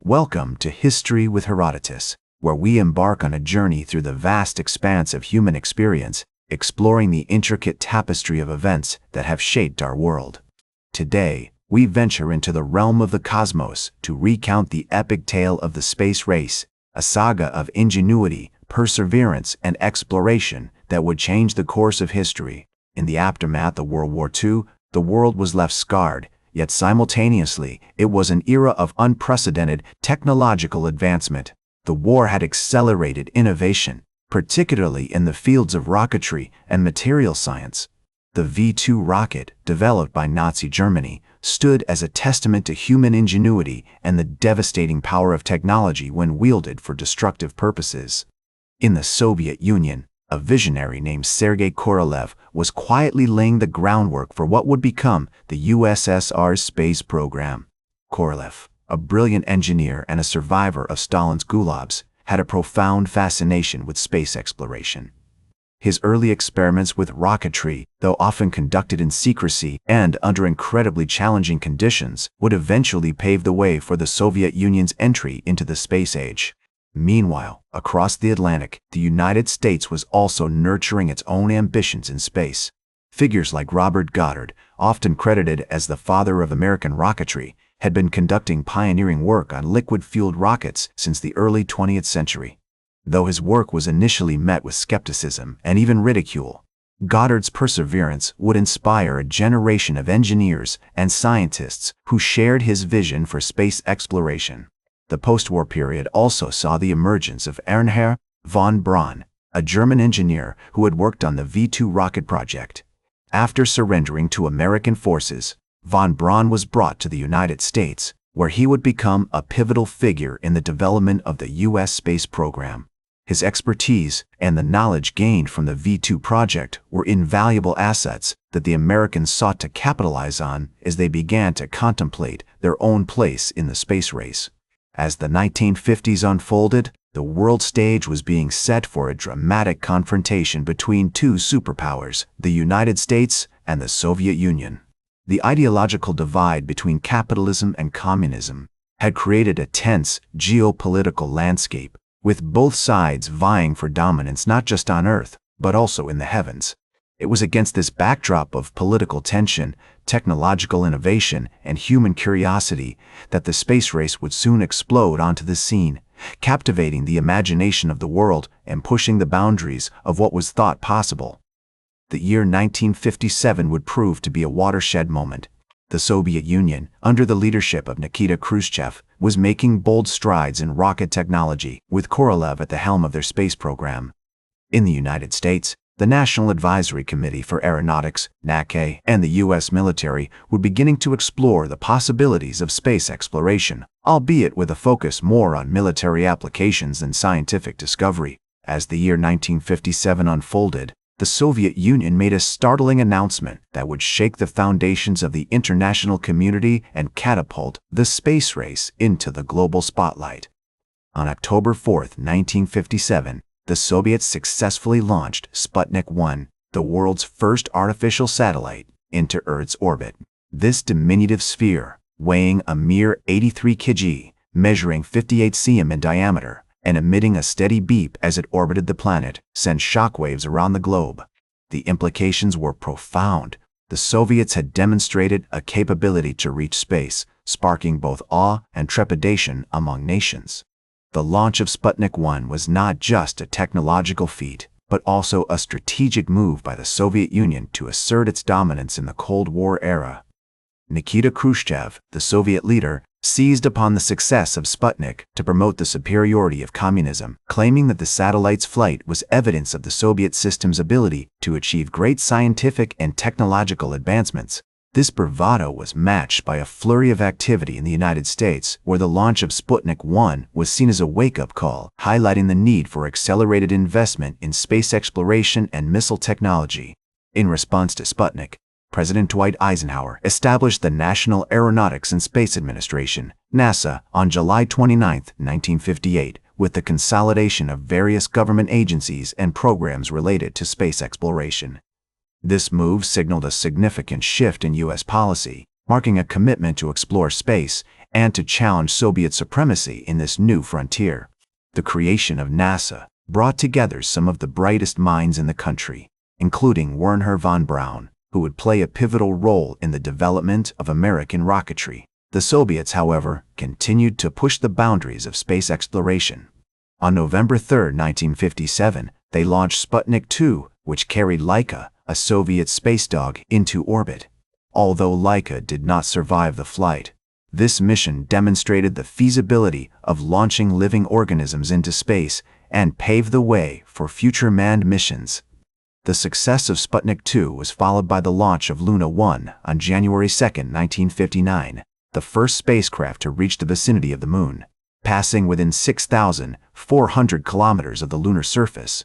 Welcome to History with Herodotus, where we embark on a journey through the vast expanse of human experience, exploring the intricate tapestry of events that have shaped our world. Today, we venture into the realm of the cosmos to recount the epic tale of the space race, a saga of ingenuity, perseverance, and exploration that would change the course of history. In the aftermath of World War II, the world was left scarred, yet simultaneously, it was an era of unprecedented technological advancement. The war had accelerated innovation, particularly in the fields of rocketry and material science. The V-2 rocket, developed by Nazi Germany, stood as a testament to human ingenuity and the devastating power of technology when wielded for destructive purposes. In the Soviet Union, a visionary named Sergei Korolev was quietly laying the groundwork for what would become the USSR's space program. Korolev, a brilliant engineer and a survivor of Stalin's gulags, had a profound fascination with space exploration. His early experiments with rocketry, though often conducted in secrecy and under incredibly challenging conditions, would eventually pave the way for the Soviet Union's entry into the space age. Meanwhile, across the Atlantic, the United States was also nurturing its own ambitions in space. Figures like Robert Goddard, often credited as the father of American rocketry, had been conducting pioneering work on liquid-fueled rockets since the early 20th century. Though his work was initially met with skepticism and even ridicule, Goddard's perseverance would inspire a generation of engineers and scientists who shared his vision for space exploration. The post-war period also saw the emergence of Wernher von Braun, a German engineer who had worked on the V-2 rocket project. After surrendering to American forces, von Braun was brought to the United States, where he would become a pivotal figure in the development of the U.S. space program. His expertise and the knowledge gained from the V-2 project were invaluable assets that the Americans sought to capitalize on as they began to contemplate their own place in the space race. As the 1950s unfolded, the world stage was being set for a dramatic confrontation between two superpowers, the United States and the Soviet Union. The ideological divide between capitalism and communism had created a tense geopolitical landscape, with both sides vying for dominance not just on Earth, but also in the heavens. It was against this backdrop of political tension, technological innovation, and human curiosity that the space race would soon explode onto the scene, captivating the imagination of the world and pushing the boundaries of what was thought possible. The year 1957 would prove to be a watershed moment. The Soviet Union, under the leadership of Nikita Khrushchev, was making bold strides in rocket technology, with Korolev at the helm of their space program. In the United States, the National Advisory Committee for Aeronautics, NACA, and the U.S. military were beginning to explore the possibilities of space exploration, albeit with a focus more on military applications than scientific discovery. As the year 1957 unfolded, the Soviet Union made a startling announcement that would shake the foundations of the international community and catapult the space race into the global spotlight. On October 4, 1957, the Soviets successfully launched Sputnik 1, the world's first artificial satellite, into Earth's orbit. This diminutive sphere, weighing a mere 83 kg, measuring 58 cm in diameter, and emitting a steady beep as it orbited the planet, sent shockwaves around the globe. The implications were profound. The Soviets had demonstrated a capability to reach space, sparking both awe and trepidation among nations. The launch of Sputnik 1 was not just a technological feat, but also a strategic move by the Soviet Union to assert its dominance in the Cold War era. Nikita Khrushchev, the Soviet leader, seized upon the success of Sputnik to promote the superiority of communism, claiming that the satellite's flight was evidence of the Soviet system's ability to achieve great scientific and technological advancements. This bravado was matched by a flurry of activity in the United States, where the launch of Sputnik 1 was seen as a wake-up call, highlighting the need for accelerated investment in space exploration and missile technology. In response to Sputnik, President Dwight Eisenhower established the National Aeronautics and Space Administration, NASA, on July 29, 1958, with the consolidation of various government agencies and programs related to space exploration. This move signaled a significant shift in U.S. policy, marking a commitment to explore space and to challenge Soviet supremacy in this new frontier. The creation of NASA brought together some of the brightest minds in the country, including Wernher von Braun, who would play a pivotal role in the development of American rocketry. The Soviets, however, continued to push the boundaries of space exploration. On November 3, 1957, they launched Sputnik 2, which carried Laika, a Soviet space dog, into orbit. Although Laika did not survive the flight, this mission demonstrated the feasibility of launching living organisms into space and paved the way for future manned missions. The success of Sputnik 2 was followed by the launch of Luna 1 on January 2, 1959, the first spacecraft to reach the vicinity of the Moon, passing within 6,400 kilometers of the lunar surface.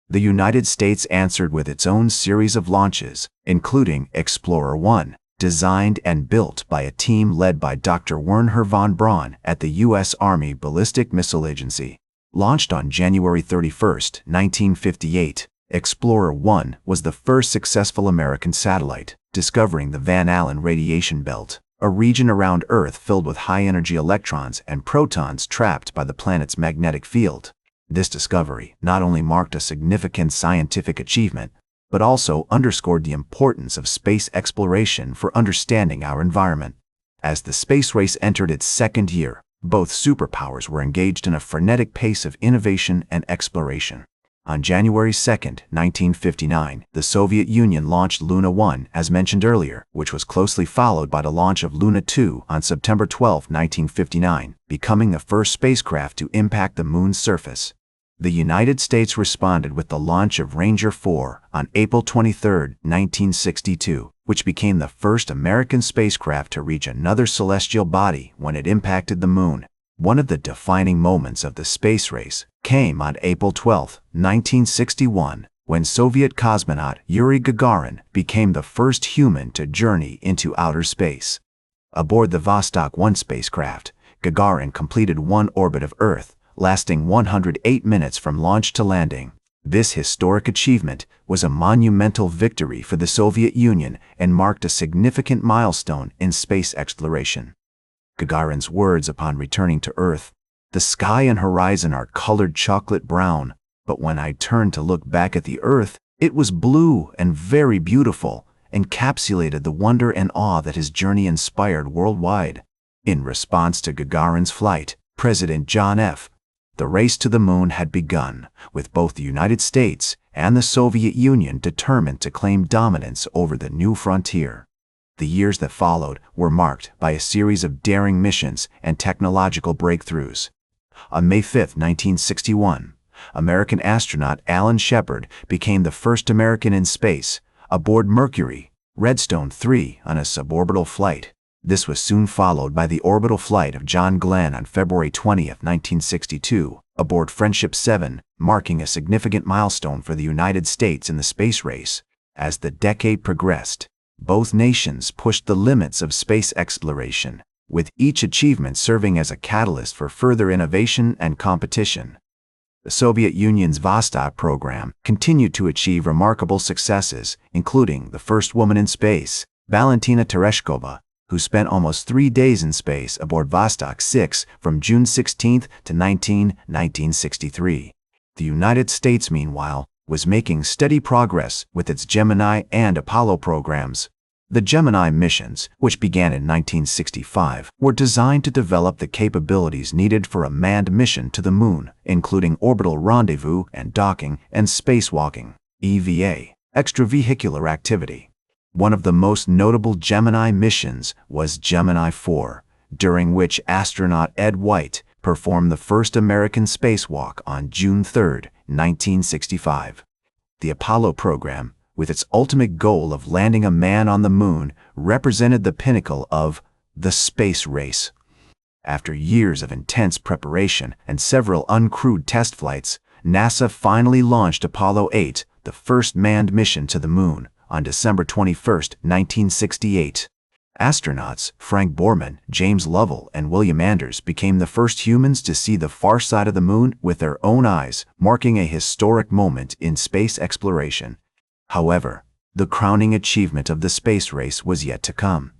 The United States answered with its own series of launches, including Explorer 1, designed and built by a team led by Dr. Wernher von Braun at the U.S. Army Ballistic Missile Agency. Launched on January 31, 1958, Explorer 1 was the first successful American satellite, discovering the Van Allen radiation belt, a region around Earth filled with high-energy electrons and protons trapped by the planet's magnetic field. This discovery not only marked a significant scientific achievement, but also underscored the importance of space exploration for understanding our environment. As the space race entered its second year, both superpowers were engaged in a frenetic pace of innovation and exploration. On January 2, 1959, the Soviet Union launched Luna 1, as mentioned earlier, which was closely followed by the launch of Luna 2 on September 12, 1959, becoming the first spacecraft to impact the Moon's surface. The United States responded with the launch of Ranger 4 on April 23, 1962, which became the first American spacecraft to reach another celestial body when it impacted the Moon. One of the defining moments of the space race came on April 12, 1961, when Soviet cosmonaut Yuri Gagarin became the first human to journey into outer space. Aboard the Vostok 1 spacecraft, Gagarin completed one orbit of Earth, lasting 108 minutes from launch to landing. This historic achievement was a monumental victory for the Soviet Union and marked a significant milestone in space exploration. Gagarin's words upon returning to Earth: "The sky and horizon are colored chocolate brown, but when I turned to look back at the Earth, it was blue and very beautiful," encapsulated the wonder and awe that his journey inspired worldwide. In response to Gagarin's flight, President John F. The race to the Moon had begun, with both the United States and the Soviet Union determined to claim dominance over the new frontier. The years that followed were marked by a series of daring missions and technological breakthroughs. On May 5, 1961, American astronaut Alan Shepard became the first American in space, aboard Mercury, Redstone 3 on a suborbital flight. This was soon followed by the orbital flight of John Glenn on February 20, 1962, aboard Friendship 7, marking a significant milestone for the United States in the space race. As the decade progressed, both nations pushed the limits of space exploration, with each achievement serving as a catalyst for further innovation and competition. The Soviet Union's Vostok program continued to achieve remarkable successes, including the first woman in space, Valentina Tereshkova, who spent almost 3 days in space aboard Vostok 6 from June 16 to 1963. The United States, meanwhile, was making steady progress with its Gemini and Apollo programs. The Gemini missions, which began in 1965, were designed to develop the capabilities needed for a manned mission to the Moon, including orbital rendezvous and docking and spacewalking, EVA, extravehicular activity. One of the most notable Gemini missions was Gemini 4, during which astronaut Ed White performed the first American spacewalk on June 3, 1965. The Apollo program, with its ultimate goal of landing a man on the Moon, represented the pinnacle of the space race. After years of intense preparation and several uncrewed test flights, NASA finally launched Apollo 8, the first manned mission to the Moon, on December 21, 1968. Astronauts Frank Borman, James Lovell, and William Anders became the first humans to see the far side of the Moon with their own eyes, marking a historic moment in space exploration. However, the crowning achievement of the space race was yet to come.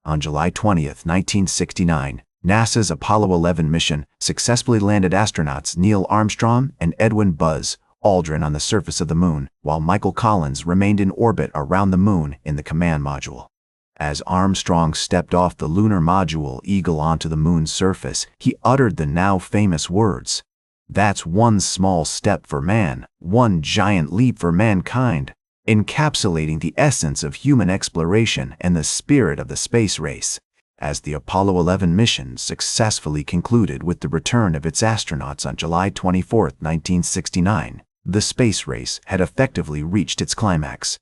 On July 20, 1969, NASA's Apollo 11 mission successfully landed astronauts Neil Armstrong and Edwin "Buzz" Aldrin on the surface of the moon, while Michael Collins remained in orbit around the moon in the command module. As Armstrong stepped off the lunar module Eagle onto the moon's surface, he uttered the now famous words, "That's one small step for man, one giant leap for mankind," encapsulating the essence of human exploration and the spirit of the space race. As the Apollo 11 mission successfully concluded with the return of its astronauts on July 24, 1969, the space race had effectively reached its climax.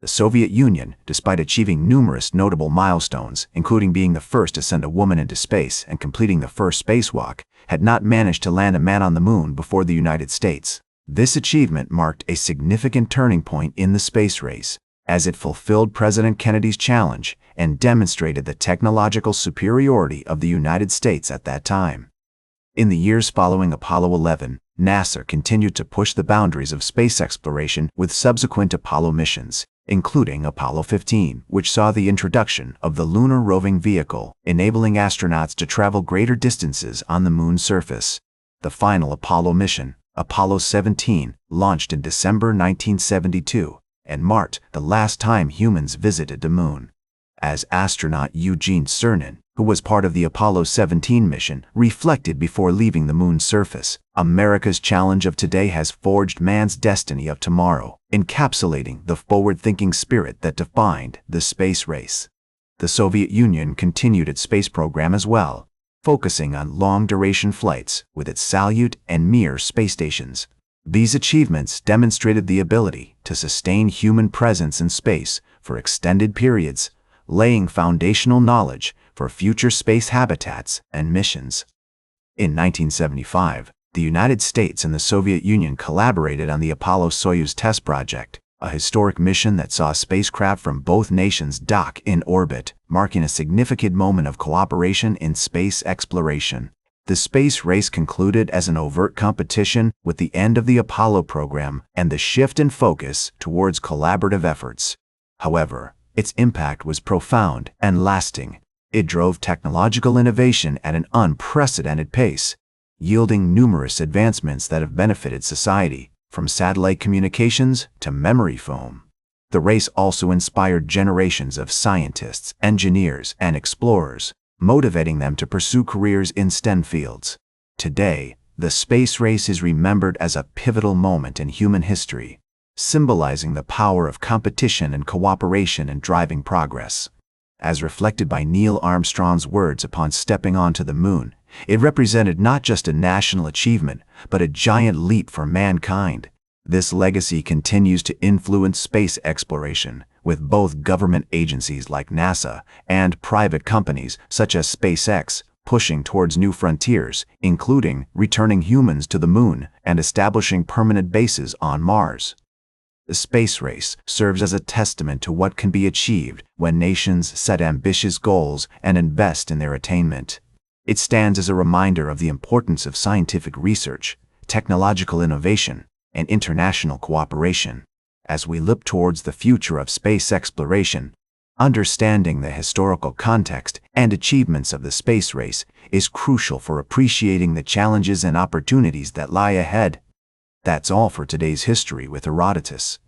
The Soviet Union, despite achieving numerous notable milestones, including being the first to send a woman into space and completing the first spacewalk, had not managed to land a man on the moon before the United States. This achievement marked a significant turning point in the space race, as it fulfilled President Kennedy's challenge and demonstrated the technological superiority of the United States at that time. In the years following Apollo 11, NASA continued to push the boundaries of space exploration with subsequent Apollo missions, including Apollo 15, which saw the introduction of the lunar roving vehicle, enabling astronauts to travel greater distances on the moon's surface. The final Apollo mission, Apollo 17, launched in December 1972 and marked the last time humans visited the moon. As astronaut Eugene Cernan, who was part of the Apollo 17 mission, reflected before leaving the moon's surface, "America's challenge of today has forged man's destiny of tomorrow," encapsulating the forward-thinking spirit that defined the space race. The Soviet Union continued its space program as well, focusing on long-duration flights with its Salyut and Mir space stations. These achievements demonstrated the ability to sustain human presence in space for extended periods, laying foundational knowledge for future space habitats and missions. In 1975, the United States and the Soviet Union collaborated on the Apollo-Soyuz test project, a historic mission that saw spacecraft from both nations dock in orbit, marking a significant moment of cooperation in space exploration. The space race concluded as an overt competition with the end of the Apollo program and the shift in focus towards collaborative efforts. However, its impact was profound and lasting. It drove technological innovation at an unprecedented pace, yielding numerous advancements that have benefited society, from satellite communications to memory foam. The race also inspired generations of scientists, engineers, and explorers, motivating them to pursue careers in STEM fields. Today, the space race is remembered as a pivotal moment in human history, symbolizing the power of competition and cooperation in driving progress. As reflected by Neil Armstrong's words upon stepping onto the moon, it represented not just a national achievement, but a giant leap for mankind. This legacy continues to influence space exploration, with both government agencies like NASA and private companies such as SpaceX pushing towards new frontiers, including returning humans to the moon and establishing permanent bases on Mars. The space race serves as a testament to what can be achieved when nations set ambitious goals and invest in their attainment. It stands as a reminder of the importance of scientific research, technological innovation, and international cooperation. As we look towards the future of space exploration, understanding the historical context and achievements of the space race is crucial for appreciating the challenges and opportunities that lie ahead. That's all for today's History with Herodotus.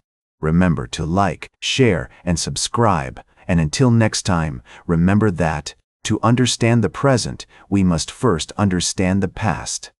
Remember to like, share, and subscribe. And until next time, remember that, to understand the present, we must first understand the past.